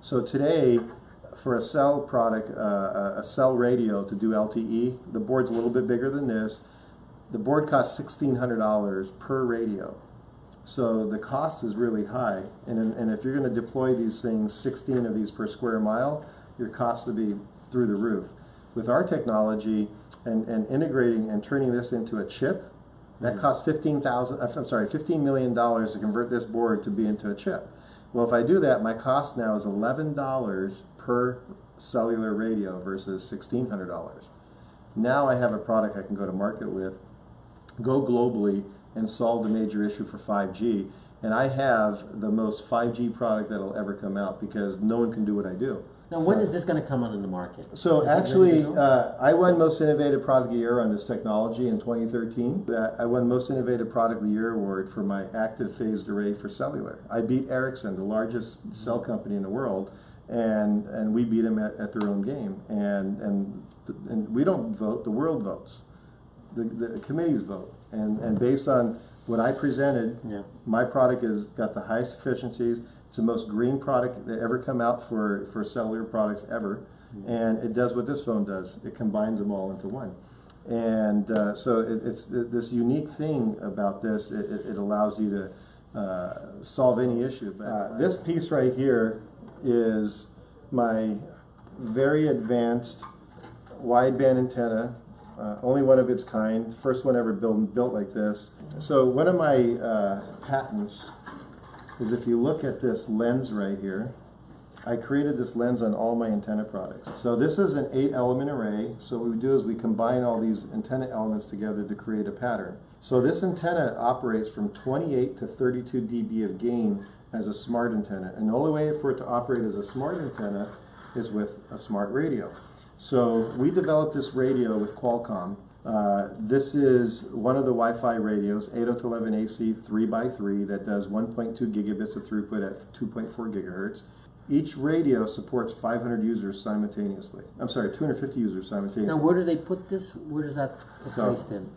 So today, for a cell product, a cell radio to do LTE, the board's a little bit bigger than this. The board costs $1,600 per radio. So the cost is really high. And if you're going to deploy these things, 16 of these per square mile, your cost will be through the roof. With our technology and integrating and turning this into a chip, that costs $15 million to convert this board to be into a chip. Well, if I do that, my cost now is $11 per cellular radio versus $1,600. Now I have a product I can go to market with, go globally, and solve the major issue for 5G. And I have the most 5G product that'll ever come out because no one can do what I do. Now, when is this going to come out in the market? So actually, I won Most Innovative Product of the Year on this technology in 2013. I won Most Innovative Product of the Year award for my active phased array for cellular. I beat Ericsson, the largest cell company in the world, and we beat them at their own game. And we don't vote, the world votes. The committees vote. And based on what I presented, my product has got the highest efficiencies. It's the most green product that ever come out for cellular products ever. And it does what this phone does. It combines them all into one. And so it's this unique thing about this. It allows you to solve any issue. This piece right here is my very advanced wideband antenna. Only one of its kind, first one ever built like this. So one of my patents is if you look at this lens right here, I created this lens on all my antenna products. So this is an 8-element array. So what we do is we combine all these antenna elements together to create a pattern. So this antenna operates from 28 to 32 dB of gain as a smart antenna. And the only way for it to operate as a smart antenna is with a smart radio. So we developed this radio with Qualcomm. This is one of the Wi-Fi radios, 802.11ac 3x3 that does 1.2 gigabits of throughput at 2.4 gigahertz. Each radio supports 500 users simultaneously. I'm sorry, 250 users simultaneously. Now, where do they put this? Where does that place in?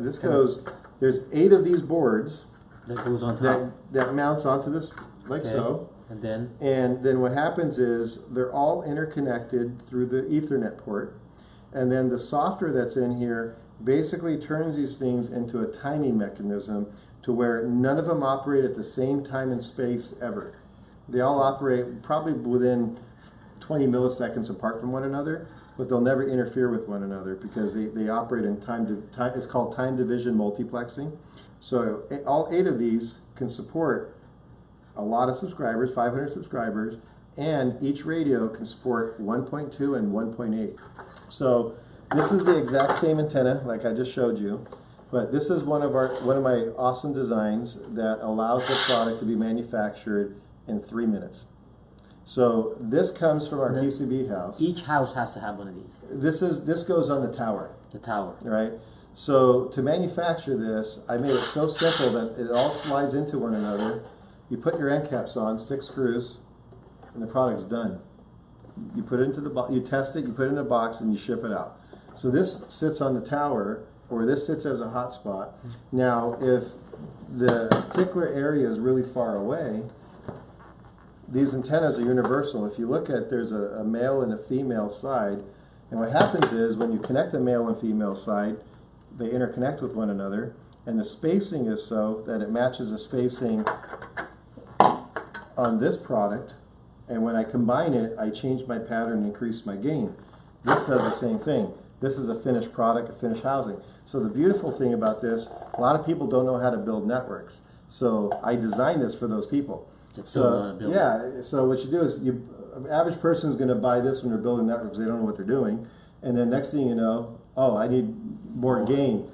This goes, there's 8 of these boards that goes on top. That mounts onto this like so. And then what happens is they're all interconnected through the Ethernet port. And then the software that's in here basically turns these things into a timing mechanism to where none of them operate at the same time and space ever. They all operate probably within 20 milliseconds apart from one another, but they'll never interfere with one another because they operate in it's called time division multiplexing. So all 8 of these can support a lot of subscribers, 500 subscribers, and each radio can support 1.2 and 1.8. So this is the exact same antenna like I just showed you, but this is one of my awesome designs that allows the product to be manufactured in 3 minutes. So this comes from our PCB house. Each house has to have one of these. This goes on the tower. The tower. Right? So to manufacture this, I made it so simple that it all slides into one another. You put your end caps on, 6 screws, and the product's done. You put it into the box, you test it, you put it in a box, and you ship it out. So this sits on the tower, or this sits as a hotspot. Now, if the particular area is really far away, these antennas are universal. If you look at, there's a male and a female side, and what happens is when you connect the male and female side, they interconnect with one another, and the spacing is so that it matches the spacing on this product, and when I combine it, I change my pattern and increase my gain. This does the same thing. This is a finished product, a finished housing. So the beautiful thing about this, a lot of people don't know how to build networks. So I designed this for those people. So yeah, so what you do is, average person is going to buy this when they're building networks. They don't know what they're doing, and then next thing you know, oh, I need more gain.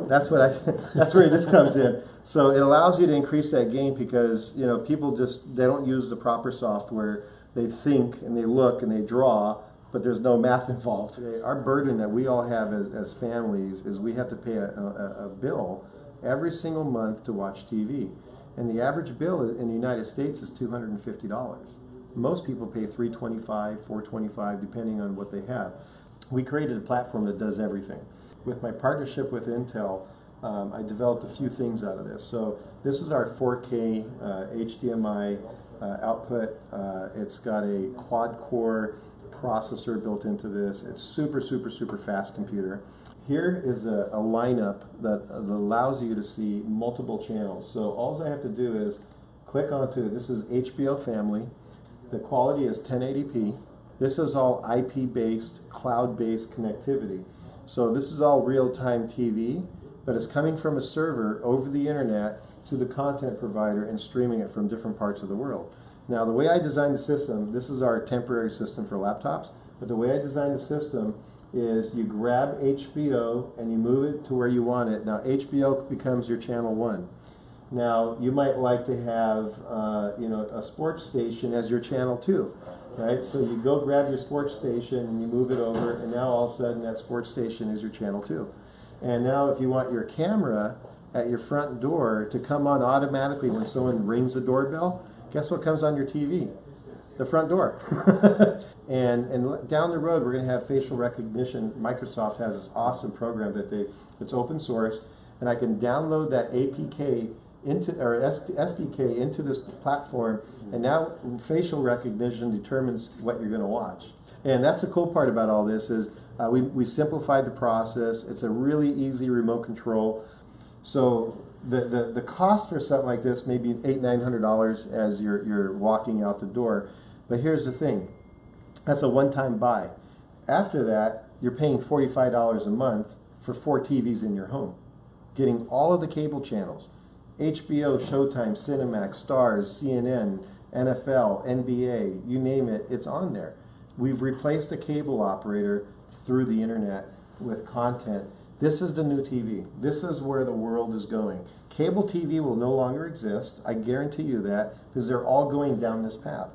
That's where this comes in. So it allows you to increase that gain because people they don't use the proper software. They think and they look and they draw, but there's no math involved. Our burden that we all have as families is we have to pay a bill every single month to watch TV, and the average bill in the United States is $250. Most people pay $325, $425, depending on what they have. We created a platform that does everything. With my partnership with Intel, I developed a few things out of this. So this is our 4K HDMI output. It's got a quad-core processor built into this. It's super, super, super fast computer. Here is a lineup that allows you to see multiple channels. So all I have to do is click onto, this is HBO Family. The quality is 1080p. This is all IP-based, cloud-based connectivity. So this is all real-time TV, but it's coming from a server over the internet to the content provider and streaming it from different parts of the world. Now the way I designed the system, this is our temporary system for laptops, but the way I designed the system is you grab HBO and you move it to where you want it. Now HBO becomes your channel 1. Now you might like to have a sports station as your channel 2, right? So you go grab your sports station and you move it over, and now all of a sudden that sports station is your channel 2. And now if you want your camera at your front door to come on automatically when someone rings the doorbell, guess what comes on your TV? The front door. and down the road we're going to have facial recognition. Microsoft has this awesome program it's open source, and I can download that APK SDK into this platform, and now facial recognition determines what you're going to watch. And that's the cool part about all this is we simplified the process. It's a really easy remote control. So the cost for something like this may be $800–900 as you're walking out the door. But here's the thing, that's a one-time buy. After that, you're paying $45 a month for 4 TVs in your home, getting all of the cable channels. HBO, Showtime, Cinemax, Stars, CNN, NFL, NBA, you name it, it's on there. We've replaced a cable operator through the internet with content. This is the new TV. This is where the world is going. Cable TV will no longer exist. I guarantee you that, because they're all going down this path.